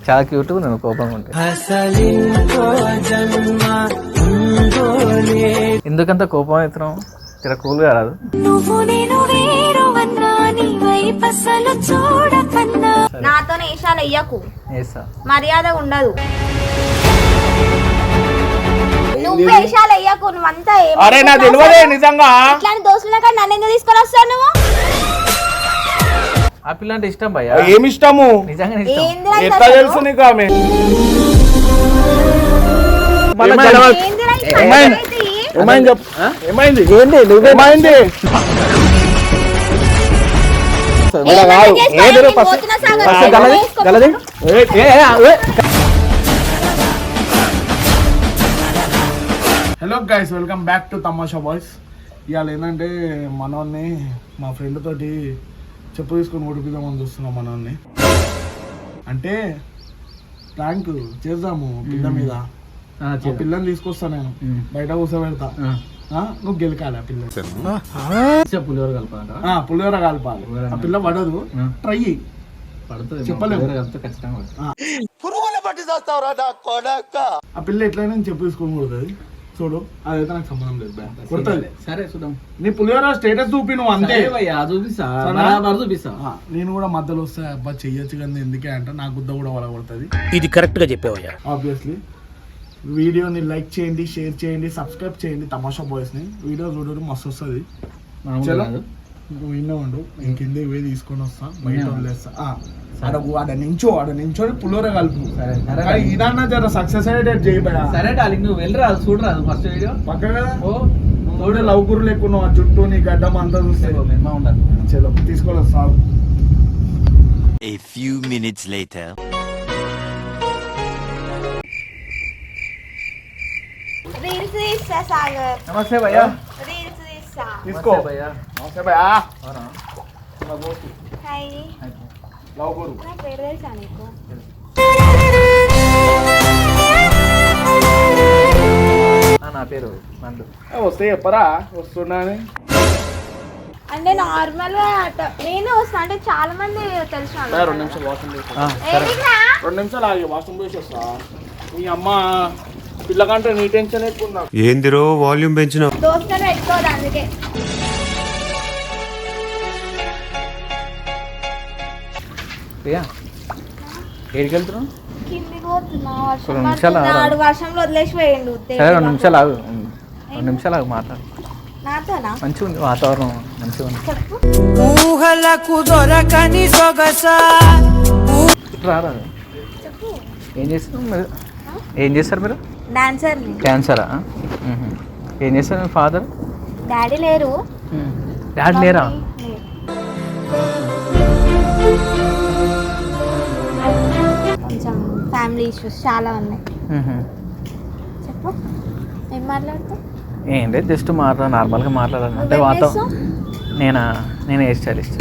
చాలా క్యూట్ నువ్వు కోపంగా ఉంటే. ఎందుకంత కోపం అవుతున్నావు? ఇక్కడ కూల్ గా రాదు. నాతో వేషాలు వెయ్యకు, మర్యాద ఉండదు. నువ్వు వేషాలు వెయ్యకు, నువ్వంతా నిజంగా ఇట్లాంటి దోస్తుల కాడ నన్ను ఎందుకు తీసుకొని వస్తావు నువ్వు? ఆ పిల్ల అంటే ఇష్టం భయ్యా. ఏమి ఇష్టము? నిజంగా ఎట్లా తెలుసు నీకు ఆమె? ఏమైంది? Hello guys, welcome back to తమాషా బాయ్స్. ఇవాళ ఏంటంటే మనోన్ని మా ఫ్రెండ్ తోటి చెప్పు తీసుకొని ఓడిపిద్దామని చూస్తున్నాం. మనోన్ని అంటే ప్రాంక్ చేద్దాము పిల్ల మీద. పిల్లని తీసుకొస్తా నేను, బయట కూర్చోబెడతా, నువ్వు గెలకాలి. ఆ పిల్ల పులిహోర కలపాలి. ఆ పిల్ల పడదు, ట్రై చెప్పలేము. ఆ పిల్ల ఎట్లయినా చెప్పు తీసుకొని కొడుతుంది. చూడు, అదైతే నాకు సంబంధం లేదు. కొడుతుంది. సరే చూద్దాం. నీ పులిహోర స్టేటస్ చూపి నువ్వు అంతే చూపిస్తా. నేను కూడా మధ్యలో వస్తే అబ్బా చెయ్యొచ్చు కానీ ఎందుకే అంటే నా గుద్ద కూడా వల కొడుతుంది. ఇది కరెక్ట్ గా చెప్పేవయ్యా. ఆబ్వియస్లీ వీడియోని లైక్ చేయండి, షేర్ చేయండి, సబ్స్క్రైబ్ చేయండి తమాషా బాయ్స్ ని. వీడియో చూడడం మస్తు వస్తుంది. నువ్వు విన్నా ఉండు, నేను కింద ఇవే తీసుకొని వస్తా, బయట వదిలేస్తా. ఆడ నించోని పులిహోర కలుపు. ఇదన్నా జర సక్సెస్ అయ్యేటట్టు చేయబడా. సరే డార్లింగ్, నువ్వు వెళ్ళరా, చూడరాదు ఫస్ట్ వీడియో పక్క కదా. చూడే లవ్ గురు లేకున్నావు, ఆ చుట్టూ నీ గడ్డం అంతా చూస్తే చలో తీసుకొని వస్తా. A few minutes later. నమస్తే భయ్యా. తీసుకో భయ్యా. నమస్తే భయ్యా. లవ్ గురు నా పేరు నందు. వస్తే చెప్పరా వస్తున్నా అని. అంటే నార్మల్ గా నేను వస్తా, అంటే చాలా మంది తెలుసు. 2 నిమిషాలు వాష్రూమ్ పోయి 2 నిమిషాలు ఆగి వాష్రూమ్ పోయి వస్తా. మీ అమ్మ పిల్లకంటే నీ టెన్షన్ ఎక్కువ. ఏందిరో వాల్యూమ్ పెంచిన దోస్తులు పెట్టుకోదు అందుకే. ప్రియా ఏడికి వెళ్తున్నావు? కిందికి పోతున్నా, వర్షంలో వదిలేసి పోయిండు. 2 నిమిషాలు ఆగు, 2 నిమిషాలు ఆగు, మాట్లాడు. నాతోనా? మంచిగా ఉంది వాతావరణం, మంచిగా ఉంది. రారా, ఏం చేస్తారు మీరు? ఏం చేస్తారు మీరు? డాన్సరా? ఏం చేస్తారు మీ ఫాదర్? డాడీ లేరు. డాడీ లేరా? కొంచెం ఫ్యామిలీ ఇష్యూస్ చాలా ఉన్నాయి. చెప్పు, ఏం మాట్లాడుతావు? ఏంటి జస్ట్ నార్మల్గా మాట్లాడాలి. అంటే వాతావరణం నేను హెయిర్ స్టైలిస్ట్.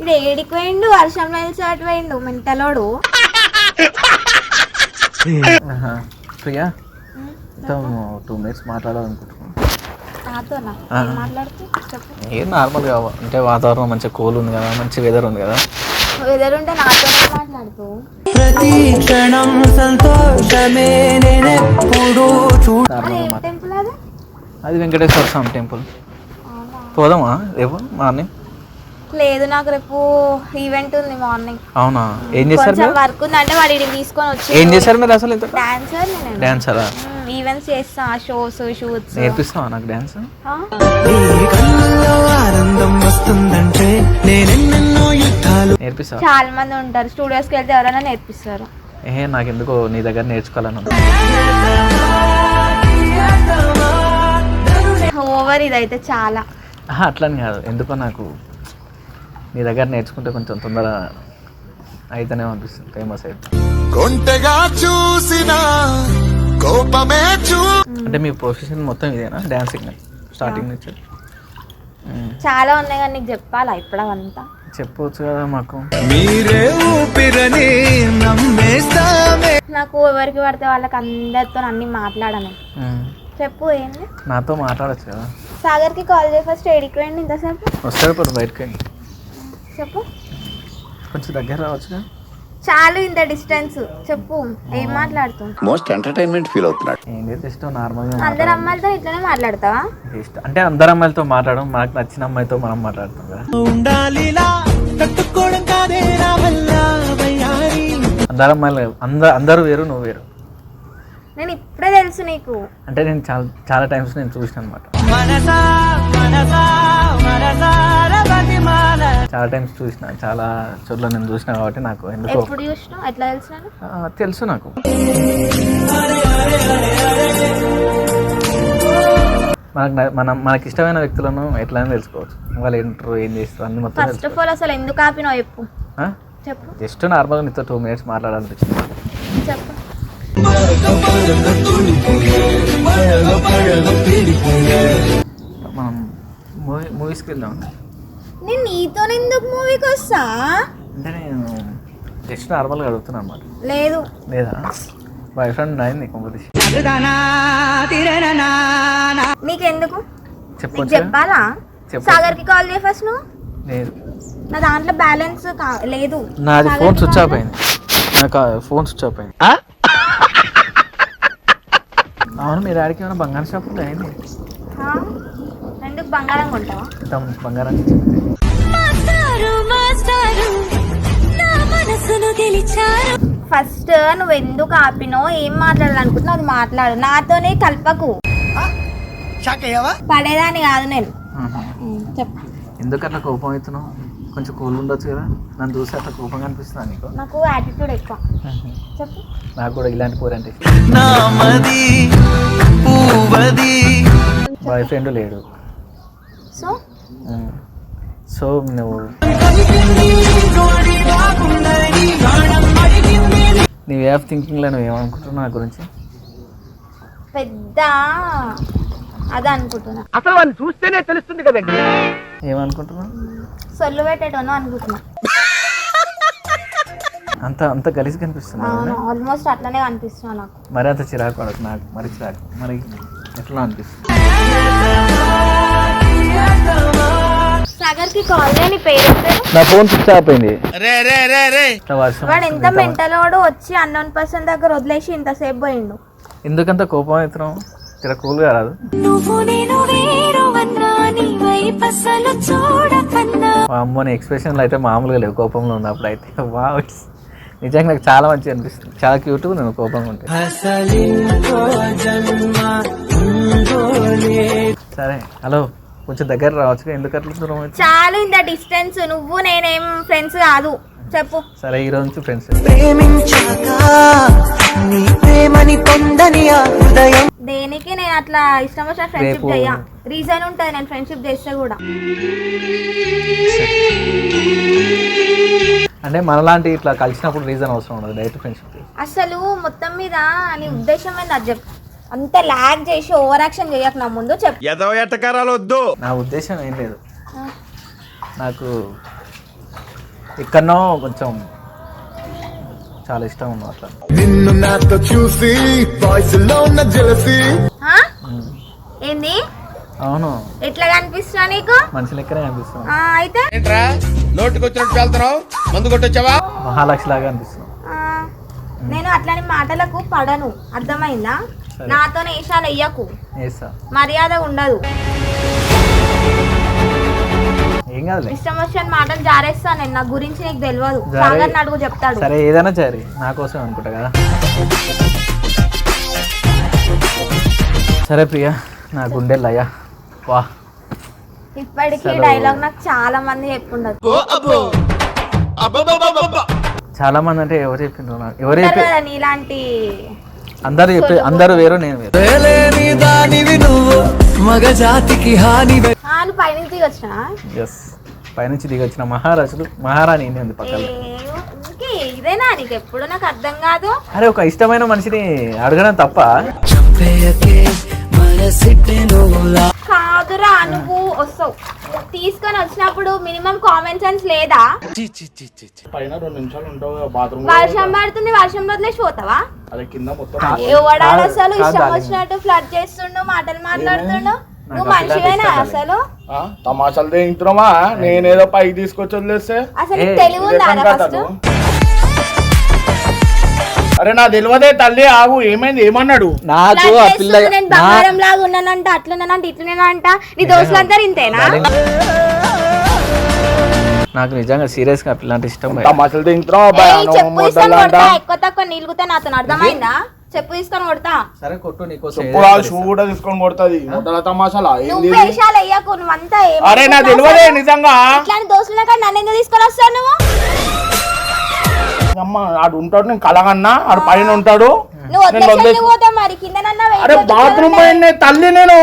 ఇది ఏడికి పోయిండు, వర్షంలో వెళ్ళి పోయిండు మెంటలోడు. ప్రియా 2 మినిట్స్ మాట్లాడాలనుకుంటున్నాను. ఏం నార్మల్గా అంటే వాతావరణం మంచిగా కూల్ ఉంది కదా, మంచి వెదర్ ఉంది కదా. వెదర్ ఉంటే నాతో మాట్లాడుతూ అది వెంకటేశ్వర స్వామి టెంపుల్. పోదామా రేపు మార్నింగ్? లేదు, నాకు రేపు ఈవెంట్ ఉంది మార్నింగ్. అవునా? ఏం చేస్తారు? వర్క్ ఉంది అంటే వాడి తీసుకొని వచ్చి. ఏం చేస్తారు మీరు అసలు? డాన్సరా? ఈవెంట్స్ చేస్తా, షోస్, షూట్స్. నేర్పిస్తావా నాకు డాన్స్? నేర్పిస్తావా? చాలా మంది ఉంటారు, స్టూడియోస్కి వెళ్తే ఎవరైనా నేర్పిస్తారు. నాకెందుకో నీ దగ్గర నేర్చుకోవాలని. ఓవర్ ఇదైతే చాలా. అట్లని కాదు, ఎందుకో నాకు నీ దగ్గర నేర్చుకుంటే కొంచెం తొందరగా అయితేనే అనిపిస్తుంది, ఫేమస్ అయితే. అంటే మీ ప్రొఫెషన్ మొత్తం ఇదేనా, డాన్సింగ్ స్టార్టింగ్ నుంచి? చాలా ఉన్నాయి కానీ నీకు చెప్పాలా ఇప్పుడంతా? చెప్పవచ్చు కదా మాకు. నాకు ఎవరికి పడితే వాళ్ళకి అందరితో అన్ని మాట్లాడను. చెప్పు, ఏంది? నాతో మాట్లాడచ్చు కదా. సాగర్కి కాల్ చేయి ఫస్ట్. ఏడికి పోయింది ఇంతసేపు? వస్తాడు ఇప్పుడు బయటకి. చెప్పు. కొంచెం దగ్గర రావచ్చుగా. చాలు ఇంత డిస్టెన్స్. చెప్పు ఏం మాట్లాడుతావు? మోస్ట్ ఎంటర్టైన్మెంట్ ఫీల్ అవుతున్నాడు. ఏంటి జస్ట్ నార్మల్గా అందరు అమ్మాయిలతో ఇట్లనే మాట్లాడతావా? ఇష్టం అంటే అందరు అమ్మాయిలతో మాట్లాడడం, మనకు నచ్చిన అమ్మాయితో మనం మాట్లాడతాం కదా. అందరు అమ్మాయిలు అందరూ వేరు, నువ్వు వేరు. నేను ఇప్పుడే తెలుసు నీకు. అంటే నేను చాలా టైమ్స్ నేను చూసిన అనమాట. చాలా టైమ్స్ చూసిన, చాలా చోట్ల నేను చూసిన కాబట్టి నాకు ఎందుకో. ఎప్పుడు చూసినావు? ఎట్లా తెలిసినాను? తెలుసు నాకు. మనకి ఇష్టమైన వ్యక్తులను ఎట్లయినా తెలుసుకోవచ్చు. వాళ్ళు ఏంటారు, ఏం చేస్తారు అన్ని మొత్తం. ఫస్ట్ ఆఫ్ ఆల్ అసలు ఎందుకు ఆపినావు చెప్పు. చెప్పు. జస్ట్ నార్మల్గా నీతో 2 minutes మాట్లాడాలనిపించింది. చెప్పు. మనం మూవీస్కి వెళ్దాం. నేను నీతో ఎందుకు మూవీకి వస్తా? అంటే నేను జస్ట్ నార్మల్గా అడుగుతున్నాను అనమాట. లేదు. లేదా బాయ్ ఫ్రెండ్ అయింది కాంపిటీషన్. నీకెందుకు? చెప్పొచ్చు. చెప్పాలా? సాగర్కి కాల్ చేయ ఫస్ట్. నువ్వు లేదు, నా దాంట్లో బ్యాలెన్స్ లేదు. నాది ఫోన్ స్విచ్ ఆఫ్ అయింది. నాకు ఫోన్ స్విచ్ ఆఫ్ అయింది. అవును, మీ డాడీకి ఏమైనా బంగారం షాప్ ఉంటే అయింది. ఎందుకు బంగారం కొంటావా? బంగారం ఫస్ట్ నువ్వు ఎందుకు ఆపినో, ఏం మాట్లాడాలనుకుంటున్నావు అది మాట్లాడు. నాతోనే కల్పకు. పడేదాన్ని కాదు నేను. చెప్పు. ఎందుకు అట్లా కోపం అవుతున్నావు? కొంచెం కూల్ ఉండొచ్చు కదా. నన్ను చూసి అట్లా కోపంగా అనిపిస్తుంది నీకు? నాకు యాటిట్యూడ్ ఎక్కువ. చెప్పు. నాకు కూడా ఇలాంటి కూర అంటే బాయ్ ఫ్రెండ్ లేడు. సో సో నువ్వు నీ వే ఆఫ్ థింకింగ్లో నువ్వు ఏమనుకుంటున్నావు నా గురించి? పెద్ద అదే అనుకుంటున్నా. అసలు వాళ్ళు చూస్తేనే తెలుస్తుంది కదండి. ఏమనుకుంటున్నావు? సొల్లు పెట్టేటోను అనుకుంటున్నా. అంత గలీజ్ కనిపిస్తుంది. ఆల్మోస్ట్ అట్లనే కనిపిస్తున్నా నాకు. మరి అంత చిరాకు పడకు, నాకు మరి చిరాకు. మరి ఎట్లా అనిపిస్తుంది? సాగర్ కి కాల్ చేయని పేరు. నా ఫోన్ స్విచ్ ఆఫ్ అయింది. వాడు ఎంత మెంటల్ వాడు, వచ్చి అన్నోన్ పర్సన్ దగ్గర వదిలేసి ఇంతసేపు పోయిండు. ఎందుకంత కోపం అవుతున్నావు? ఇక్కడ కూల్గా రాదు. అమ్మో, నీ ఎక్స్ప్రెషన్లు అయితే మామూలుగా లేవు కోపంలో ఉన్నప్పుడు అయితే. వా, నిజంగా నాకు చాలా మంచిగా అనిపిస్తుంది. చాలా క్యూట్ నేను కోపంగా ఉంటే. సరే, హలో, కొంచెం దగ్గర రావచ్చు. ఎందుకు అట్లా దూరం? చాలు ఇంత డిస్టెన్స్. నువ్వు నేనేం ఫ్రెండ్స్ కాదు. చెప్పు. సరే, ఈ రోజు నుంచి ఫ్రెండ్స్. దేనికి నేను అట్లా ఇష్టం వచ్చిన ఫ్రెండ్షిప్ చెయ్య. రీజన్ ఉంటుంది నేను ఫ్రెండ్షిప్ చేస్తే కూడా. అంటే మనలాంటి ఇట్లా కలిసినప్పుడు రీజన్ అవసరం ఉండదు, డైరెక్ట్ ఫ్రెండ్షిప్. అసలు మొత్తం మీద నీ ఉద్దేశం ఏంది అది చెప్పు. అంత లాగ్ చేసి ఓవర్ యాక్షన్ చేయకు నా ముందు. చెప్పు. నా ఉద్దేశం ఏం లేదు. నాకు ఎక్కడనో కొంచెం చాలా ఇష్టం ఉంది అట్లా. నిన్ను నాతో చూసి వాయిస్ లో ఉన్న జెలసీ. ఏంది? అవును. ఎట్లా కనిపిస్తున్నా నీకు? మనిషి లెక్కనే కనిపిస్తుంది. అయితే నోటికొచ్చినట్టు వెళ్తున్నావు, మందు కొట్టొచ్చావా? మహాలక్ష్మి లాగా అనిపిస్తుంది. నేను అట్లాంటి మాటలకు పడను, అర్థమైందా? నాతోనే ఏషాలు వెయ్యకు, మర్యాద ఉండదు. ఏం కాదులే. ఇష్టం వచ్చిన మాటలు జారేస్తాను నేను. నా గురించి నీకు తెలియదు. సాగర్ అడుగు చెప్తాడు. సరే, ఏదైనా సరే నా కోసం అనుకుంటా కదా. సరే ప్రియా, నా గుండెలయ్యా. వా, ఇప్పటికీ డైలాగ్ నాకు చాలా మంది చెప్పుండదు. చాలా మంది అంటే ఎవరు చెప్పిండ్రు? ఎవరు చెప్పి? నీలాంటి అందరు చెప్పి, అందరు వేరు నేను వేరు. పైనుంచి దిగొచ్చిన. ఎస్, పైనుంచి దిగొచ్చిన మహారాజులు, మహారాణి ఉంది పక్కన. ఇదేనా నీకు ఎప్పుడు? నాకు అర్థం కాదు. అరే, ఒక ఇష్టమైన మనిషిని అడగడం తప్ప? కాదురా, నువ్వు వస్తావు తీసుకొని వచ్చినప్పుడు మినిమం కామన్ సెన్స్ లేదా? పైన 2 నిమిషాలు ఉంటావు బాత్రూమ్. వర్షం పడుతుంది, వర్షం వదిలేసి పోతావా? అదే కింద మొత్తం ఎవడాడు అసలు ఇష్టం వచ్చినట్టు ఫ్లడ్ చేస్తుండు, మాటలు మాట్లాడుతుండు. నువ్వు మనిషివేనా అసలు? తమాషాలు తింటున్నావా? నేనేదో పైకి తీసుకొచ్చి వదిలేస్తే అసలు నీకు తెలివి ఉందా ఫస్ట్? అరే నా తెలియదే తల్లి, ఆగు. ఏమైంది? ఏమన్నాడు? నాకు ఆ పిల్ల నేను బంగారం లాగా ఉన్నానంట, అట్లున్నానంట, ఇట్లున్నానంట. నీ దోస్తులందరూ ఇంతేనా? నాకు నిజంగా సీరియస్ గా పిల్ల అంటే ఇష్టం భయ్యా. తమాషాలు తింటున్నావా? చెప్పు తీసుకొని కొడతా, ఎక్కువ తక్కువ నీళ్ళుగుతా నాతో అర్థమైందా? చెప్పు తీసుకొని కొడతా. సరే కొట్టు, నీకోసం చెప్పు షూ కూడా తీసుకొని కొడుతుంది. మొదల తమాషాలా నువ్వు ఏంది? వేషాలు వేయకు, నువ్వంతా ఏం అరే నా తెలియదే నిజంగా. ఇట్లాంటి దోస్తుల కాడ నన్ను ఎందుకు తీసుకొని వస్తావు నువ్వు? అమ్మ ఆడు ఉంటాడు, నేను కలగన్నా ఆడు పైన ఉంటాడు. నువ్వు వదిలేసి పోతావు మరి కిందనన్నా అరే బాత్రూమ్ పోయింది తల్లి. నేను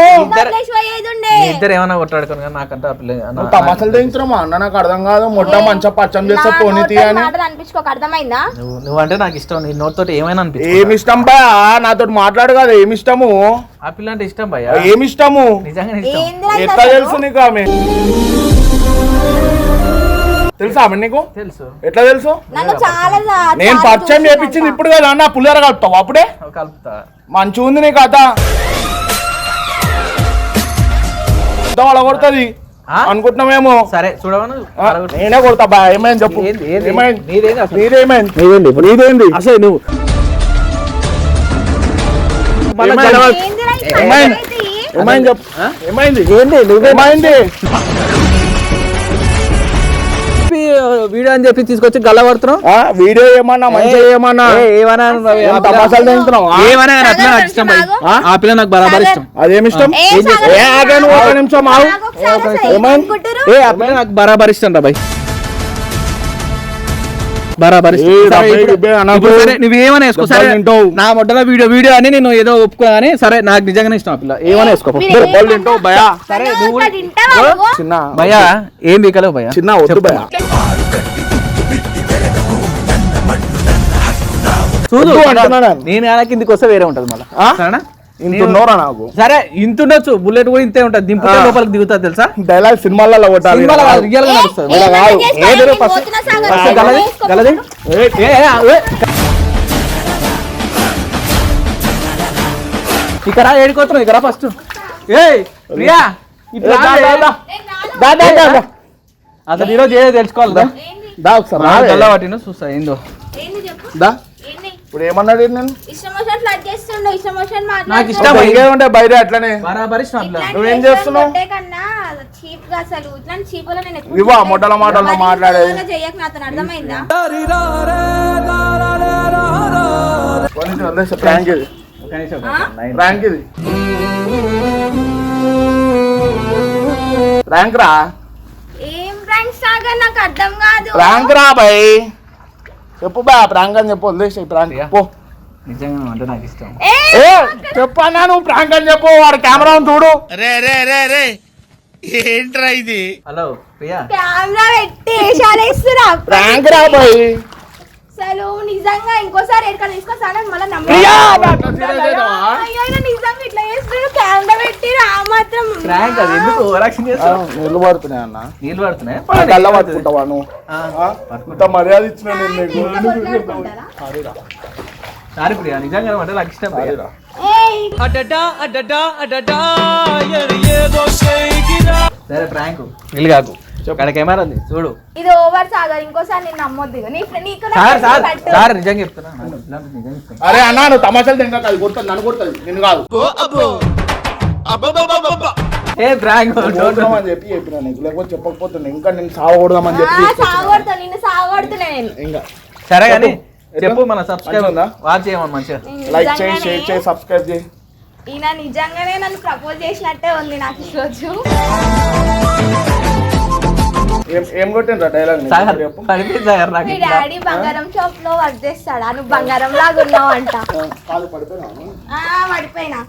ఇద్దరు ఏమైనా కొట్టాడుకోను కానీ నాకంటే ఆ పిల్ల నువ్వు తమాషాలు తింటున్నామా అన్న? నాకు అర్థం కాదు. మొట్ట మంచిగా పచ్చం చేస్తే పోనీ తీయని. అనిపించుకోక అర్థమైందా? నువ్వంటే నాకు ఇష్టం. నీ నోటితో ఏమైనా అనిపించు. ఏమి ఇష్టం బా? నాతో మాట్లాడు కదా. ఏమి ఇష్టము? ఆ పిల్ల అంటే ఇష్టం భయ్యా. ఏమి ఇష్టము? నిజంగా ఇష్టం. ఏంది నాకు ఎట్లా అసలు? తెలుసు నీకు ఆమె? తెలుసా ఆమె నీకు? తెలుసు. ఎట్లా తెలుసు? నన్ను చాలా నేను పరిచయం చేపించింది ఇప్పుడు కదా అన్న. పులిహోర కలుపుతావు అప్పుడే? కలుపుతా. మంచిగా ఉంది నీ కథ. అలా కొడుతుంది అనుకుంటున్నామేమో. సరే చూడవను. నేనే కొడతా బా. ఏమైంది చెప్పు. ఏమైంది? నీదేమైంది? నీదేంది అసలు నువ్వు ఏమైంది చెప్పు. ఏమైంది? ఏమైంది? వీడియో అని చెప్పి తీసుకొచ్చి గల్ల పడుతున్నావు. వీడియో ఏమన్నా మంచిగా ఏమన్నా తమాషాలు తింటున్నావు? అట్లా నాకు ఇష్టం భయ్. ఆ పిల్ల నాకు బరాబర్ ఇష్టం. అదేమి ఇష్టం? ఒక నిమిషం ఆగు. ఏ ఆ పిల్ల నాకు బరాబర్ ఇష్టం రా భయ్. బరాబర్ నువ్వేమన్నా వేసుకో. సరే నా మొట్టల వీడియో అని నేను ఏదో ఒప్పుకోగానే సరే నాకు నిజంగానే ఇష్టం ఆ పిల్ల. ఏమైనా వేసుకో. తింటావు భయా? సరే నువ్వు చిన్న భయ్యా ఏం బీకలేవు భయ్యా. చిన్న వద్దు భయా. చూడు అంటున్నాను. నేను ఆడ కిందికి వస్తే వేరే ఉంటది మళ్ళీ. సరేనా? ఇంత ఉన్నోరా నాకు? సరే ఇంత ఉండొచ్చు. బుల్లెట్ కూడా ఇంతే ఉంటది. దింపుతే లోపలికి దిగుతా తెలుసా? డైలాగ్ సినిమాలలో కొట్టాలి. సినిమాలో కాదు, రియల్ గా నడుస్తుంది. గలది ఇక్కడ ఏడుకోతున్నావు. ఇక్కడ ఫస్ట్ ఏయ్ ప్రియా ఇట్లా అసలు ఈరోజు ఏదో తెలుసుకోవాలి. దా ఒకసారి గల్ల పట్టిన చూస్తా ఏందో. దా. ఇప్పుడు ఏమన్నాడు నేను? నాకు ఇష్టం ఇంకేముంటే బయట అట్లనే బరాబర్ ఇష్టం అట్లా. నువ్వేం చేస్తున్నావు? ఇవ్వ మొట్టల మాటలు మాట్లాడేది. ప్రాంక్ ఇది. ప్రాంక్ ఇది. ప్రాంక్ రా. ఏం ప్రాంక్ సాగర్ నాకు అర్థం కాదు. ప్రాంక్ రా బై. చెప్పు బా. ప్రాంక్ అని చెప్పు. వదిలేసి ప్రాంక్ పో. నిజంగా అంటే నాకు ఇష్టం. చెప్పు అన్నా. నువ్వు ప్రాంక్ అని చెప్పు. వాడు కెమెరా చూడు. రే రే రే రే ఏంట్రా ఇది? హలో ప్రియా. కెమెరా పెట్టి వేషాలేస్తురా. ప్రాంక్ రా బై. అసలు నిజంగా ఇంకోసారి ఎక్కడ తీసుకొస్తాను మళ్ళీ నిజంగా ఇట్లా చేస్తున్నాడు. కెమెరా పెట్టి ఆ మాత్రం ప్రాంక్ అది ఎందుకు ఓవరాక్షన్ చేస్తావు? నీళ్ళు పడుతున్నాయి అన్న. నీళ్ళు పడుతున్నాయి. గల్ల పట్టుకుంటావా నువ్వు? ఇంత మర్యాద ఇచ్చిన నేను నీకు. సారీ ప్రియా నిజంగా అంటే నాకు ఇష్టం. సరే ప్రాంక్ నీళ్ళు కాకు. అక్కడ కెమెరా ఉంది చూడు. ఇది ఓవర్ సాగర్. ఇంకోసారి నేను నమ్మొద్దు. సార్ నిజంగా చెప్తున్నా. నిజంగా ఇష్టం. అరే అన్నా నువ్వు తమాషాలు తింటా. అది కొడుతుంది. నన్ను కొడుతుంది. నేను కాదు. ఏ ప్రాంక్ అని చెప్పి చెప్పినా నీకు. లేకపోతే చెప్పకపోతున్నా. ఇంకా నేను సాగకూడదామని చెప్పి నిన్ను సాగొడుతున్నా నేను. ఇంకా సరే కానీ చెప్పు. మన సబ్స్క్రైబ్ ఉందా? వాచ్ చేయమని మంచిగా లైక్ చేయి, షేర్ చేయి, సబ్స్క్రైబ్ చేయి. ఈయన నిజంగానే నన్ను ప్రపోజ్ చేసినట్టే ఉంది నాకు ఈరోజు. ఏం కొట్టిండ్రా డైలాగ్? చెప్పు. మీ డాడీ బంగారం షాప్ లో వర్క్ చేస్తాడా? నువ్వు బంగారం లాగా ఉన్నావు అంట. పడిపోయినా.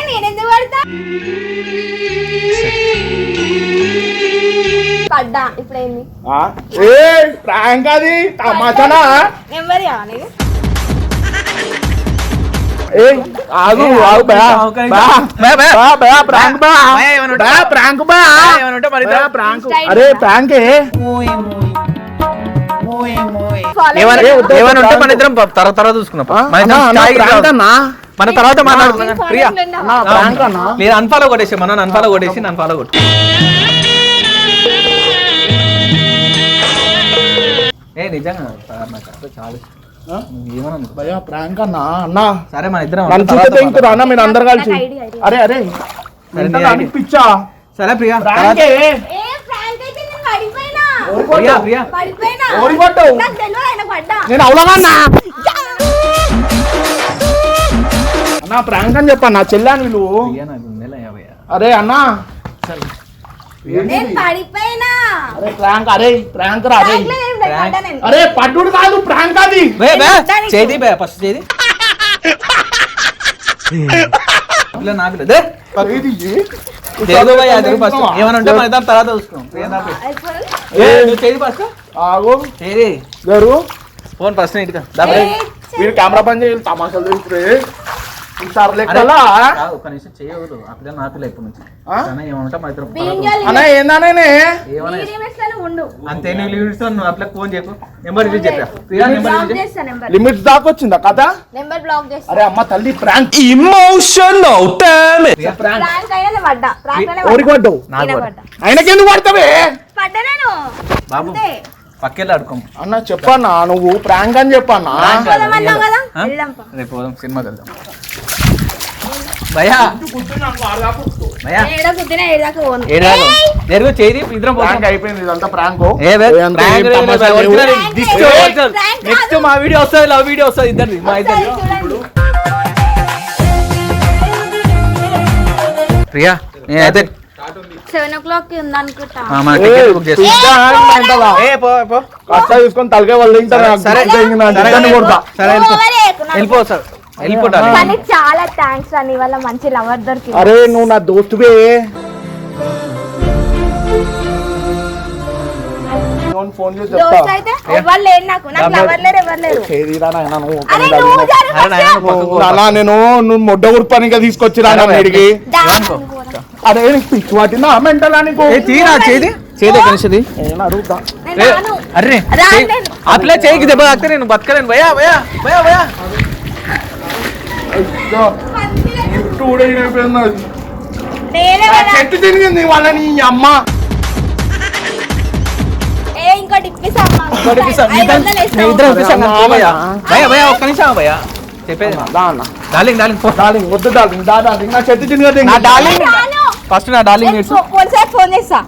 నేనెందుకు పడతా? పడ్డా. ఇప్పుడేంది? ప్రాంక్ అది. తమాషానా? నెంబర్ అనేది అరే ప్రాంకే. ఏమన్నా ఉంటే మన ఇద్దరం తర్వాత చూసుకున్నాం. మన తర్వాత మాట్లాడుకుందాం ప్రియా. నా ప్రాంక్ అన్నా నేను అన్ఫాలో కొట్టేసి మనం అన్ఫాలో కొట్టేసి నన్ను ఫాలో కొట్టు. ఏ నిజంగా సార్ నాకు అసలు చాలా ఇష్టం. ఏమన్నా భయ్యా ప్రాంక్ అన్నా అన్నా సరే మన ఇద్దరం నన్ను చూస్తే ఇంకో అన్న మీరు అందరు కలిసి అరే అరే పిచ్చా సరే ప్రియా ప్రాంకే ఏ ప్రాంక్ అయితే నేను పడిపోయినా. ప్రియా ప్రియా పడిపోయినా. ఓడి పడ్డావు నాకు తెలియదు ఆయన పడ్డా. నేను అవలవన్నా అన్నా ప్రాంక్ అని చెప్పన్నా చెల్లాను వీళ్ళు ప్రియా నాకు నెల 50. అరే అన్నా నేను పడిపోయినా. అరే ప్రాంక్ అరే ప్రాంక్ రా అరే ప్రాంక్ లో ఏం లేదు, పడ్డా నేను. అరే పట్టుడు కాదు ప్రాంక్ అది చేది బే ఫస్ట్ చేది పిల్ల నా పిల్ల దే అరే ఇది దేదో భయ్ అది ఫస్ట్ ఏమన్నా ఉంటే మన ఇద్దరం తర్వాత చూసుకుందాం. ప్రియా నా పిల్ల. ఏ నువ్వు చేది ఫస్ట్ ఆగు చేది గారు ఫోన్ ఫస్ట్ ఇటుగా దా ఏ, వీడు కెమెరా పని చేయాలి తమాషాలు తెలుసుకురే సార్ లెక్కలా ఒక నిమిషం చేయవద్దు ఆ పిల్ల నా పిల్ల ఎప్పటి నుంచి ఆ? కానీ ఏమంటే మా ఇద్దరం బింజాలు అన్నా ఏందనే ఏమన్నా లిమిట్స్ లో ఉండు. అంతే నువ్వు లీవ్ ఇస్తావు నువ్వు అట్లా ఫోన్ చేయకు నెంబర్ రిలీజ్ చెప్పా ప్రియా నెంబర్ బ్లాక్ రిలీజ్ చేస్తా నెంబర్. లిమిట్స్ దాకా వచ్చిందా కదా నెంబర్ బ్లాక్ చేస్తా. అరే అమ్మ తల్లి ప్రాంక్ ప్రియా ప్రాంక్ అయినా నేను పడ్డా. ప్రాంక్ లోనే ఎవరికి పడ్డావు నాకు నేనే కూడా. పడ్డా. ఆయనకెందుకు పడతావే పడ్డా నేను. బాబు అంతే. పక్కెళ్ళి ఆడుకోం అన్న చెప్పన్నా నువ్వు ప్రాంక్ అని చెప్పన్నా పోదామన్నావు కదా ఆ? వెళ్దాం పా. రేపు పోదాం సినిమాకి వెళ్దాం భయా భయా ఏడా కుదిరినా ఏడాకు పోను. ఏడాడు జరుగు చేయి ఇద్దరం పోతాం ప్రాంక్ అయిపోయింది ఇదంతా ప్రాంక్ నెక్స్ట్ మా వీడియో వస్తుంది లవ్ వీడియో వస్తుంది ఇద్దరిది మా ఇద్దరు చూడండి. ప్రియా నేనైతే 7 o'clock కి ఉందనుకుంటా. మన టికెట్ బుక్ చేస్తాం ఏ పో పో కష్ట తీసుకొని తలకే వాళ్ళు తింటారు సరే కొడతా సరే నువ్వు over చేయకు నాకు. వెళ్ళిపో సార్ వెళ్ళిపోతాను కానీ చాలా థ్యాంక్స్ అని వాళ్ళ మంచి లవర్ దొరికింది. అరే నువ్వు నా దోస్తువే ఫోన్ చేసి చెప్తా దోస్త్ అయితే ఎవరు లేరు నాకు. నాకు లవర్ లేరు ఎవరు లేరు. చేదిరా నాయనా నువ్వు అరే నువ్వు జరుగు అరే నాయనా, first. పక్కకు పో. నానా నేను నువ్వు మొడ్డ ఉడిపనిగా తీసుకొచ్చిరా నేడికి దా, ఏమనుకో? నువ్వు పోరా. అరే నీకు పిచ్చి వాటినా మెంటలా నీకు తీరా చేది చేది కలిసిది నేను అడుగుతా నేను రాను. అర్రే రాను నేను. అట్లా చేయికి దెబ్బ తాకితే నేను బతకలేను భయా భయా భయా భయా నేనే కదా. చెట్టు తిరిగింది వాళ్ళని ఈ అమ్మ ఏ ఇంకోటి ఇప్పిస్తా అమ్మా. ఇంకోటి ఇప్పిస్తా. 500 వేస్తా. ఇద్దరం ఇప్పిస్తాం కదా, అమ్మ, భయ్యా. అమ్మ. భయ్యా భయ్యా ఒక్క నిమిషం భయ్యా చెప్పేది దా అన్న డార్లింగ్ డార్లింగ్ ఫోన్ డార్లింగ్ వద్దు డార్లింగ్ దా డార్లింగ్ నా చెట్టు తిరిగి నా డార్లింగ్ రాను. ఫస్ట్ నా డార్లింగ్ నేర్చు పోలీసులకు ఫోన్ చేస్తా.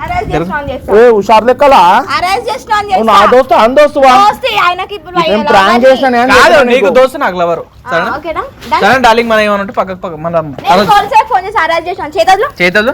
అరెస్ట్ చేసి ఆన్ చేస్తా. ఏ హుషారు లెక్కలా అరెస్ట్ చేసి ఆన్ నువ్వు నా చేస్తా. దోస్తు అన్ దోస్తువా దోస్తీ ఆయనకి ఇప్పుడు నేను ప్రాంక్ చేశాను కాదు నీకు దోస్తు నాకు లవరు సరేనా ఓకేనా. సరే డార్లింగ్ మనం ఏమన్నట్టు పక్కకు పక్క మన నేను పోలీసులకు ఫోన్ చేసి అరెస్ట్ చేసాను. చేతులు చేతులు